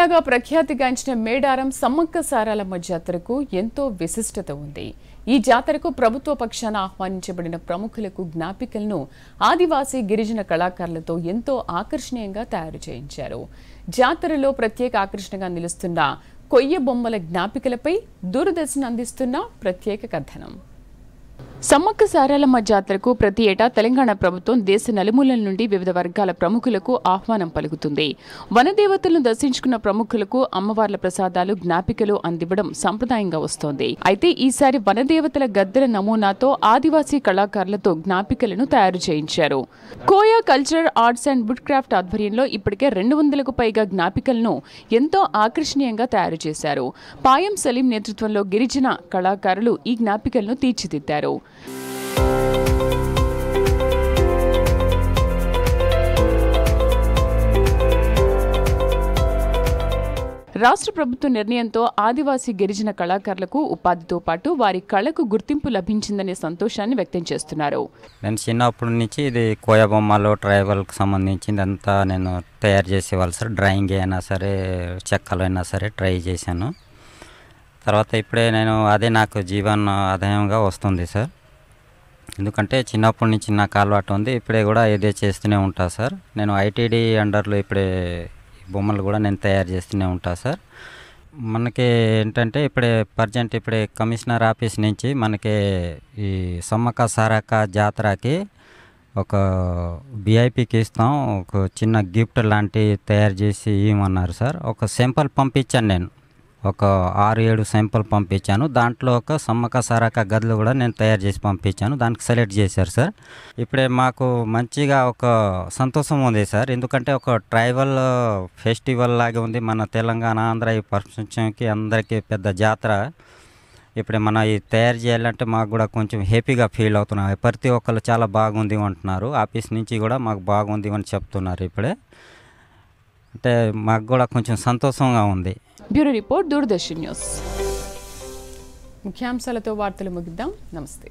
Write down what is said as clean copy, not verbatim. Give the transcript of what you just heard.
జిల్లాగా ప్రఖ్యాతిగాంచిన మేడారం సమ్మక్క సారాలమ్మ జాతరకు ఎంతో విశిష్టత ఉంది. ఈ జాతరకు ప్రభుత్వ పక్షాన ఆహ్వానించబడిన ప్రముఖులకు జ్ఞాపికలను ఆదివాసీ గిరిజన కళాకారులతో ఎంతో ఆకర్షణీయంగా తయారు చేయించారు. జాతరలో ప్రత్యేక ఆకర్షణగా నిలుస్తున్న కొయ్య బొమ్మల జ్ఞాపికలపై దూరదర్శన్ అందిస్తున్న ప్రత్యేక కథనం. సమ్మక్క సారాలమ్మ జాతరకు ప్రతి ఏటా తెలంగాణ ప్రభుత్వం దేశ నలుమూలల నుండి వివిధ వర్గాల ప్రముఖులకు ఆహ్వానం పలుకుతుంది. వనదేవతలను దర్శించుకున్న ప్రముఖులకు అమ్మవార్ల ప్రసాదాలు జ్ఞాపికలు అందివ్వడం సంప్రదాయంగా వస్తోంది. అయితే ఈసారి వనదేవతల గద్దెల నమూనాతో ఆదివాసీ కళాకారులతో జ్ఞాపికలను తయారు చేయించారు. Koya cultural arts and wood craft ఆధ్వర్యంలో ఇప్పటికే 200కు పైగా జ్ఞాపికలను ఎంతో ఆకర్షణీయంగా తయారు చేశారు. పాయం సలీం నేతృత్వంలో గిరిజన కళాకారులు ఈ జ్ఞాపికలను తీర్చిదిద్దారు. రాష్ట్ర ప్రభుత్వ నిర్ణయంతో ఆదివాసీ గిరిజన కళాకారులకు ఉపాధితో పాటు వారి కళకు గుర్తింపు లభించిందనే సంతోషాన్ని వ్యక్తం చేస్తున్నారు. నేను చిన్నప్పటి నుంచి ఇది కోయ బొమ్మలు ట్రైబల్కి సంబంధించింది అంతా నేను తయారు చేసేవాళ్ళు సార్. డ్రాయింగ్ అయినా సరే చెక్కలు అయినా సరే ట్రై చేశాను. తర్వాత ఇప్పుడే నేను అదే నాకు జీవన ఆదాయంగా వస్తుంది సార్. ఎందుకంటే చిన్నప్పటి నుంచి నాకు అలవాటు ఉంది. ఇప్పుడే కూడా ఇదే చేస్తూనే ఉంటా సార్. నేను ఐటీడీ అండర్లో ఇప్పుడే బొమ్మలు కూడా నేను తయారు చేస్తూనే ఉంటా సార్. మనకి ఏంటంటే ఇప్పుడే ప్రజెంట్ ఇప్పుడే కమిషనర్ ఆఫీస్ నుంచి మనకి ఈ సమ్మక్క సారక్క జాతరకి ఒక విఐపికి ఇస్తాం, ఒక చిన్న గిఫ్ట్ లాంటి తయారు చేసి ఇవ్వమన్నారు సార్. ఒక సింపుల్ పంపించాను, నేను ఒక 6-7 సింపుల్ పంపించాను. దాంట్లో ఒక సమ్మక్క సారక్క గదులు కూడా నేను తయారు చేసి పంపించాను. దానికి సెలెక్ట్ చేశారు సార్. ఇప్పుడే మాకు మంచిగా ఒక సంతోషం ఉంది సార్. ఎందుకంటే ఒక ట్రైబల్ ఫెస్టివల్ లాగా ఉంది. మన తెలంగాణ ఆంధ్ర ఈ ప్రపంచంకి అందరికీ పెద్ద జాతర. ఇప్పుడే మన ఈ తయారు చేయాలంటే మాకు కూడా కొంచెం హ్యాపీగా ఫీల్ అవుతున్నాం. ప్రతి ఒక్కరు చాలా బాగుంది అంటున్నారు. ఆఫీస్ నుంచి కూడా మాకు బాగుంది అని చెప్తున్నారు. ఇప్పుడే అంటే మాకు కూడా కొంచెం సంతోషంగా ఉంది. Bureau report, Doordarshan news. ముఖ్యాంశాలతో వార్తలు ముగిద్దాం. నమస్తే.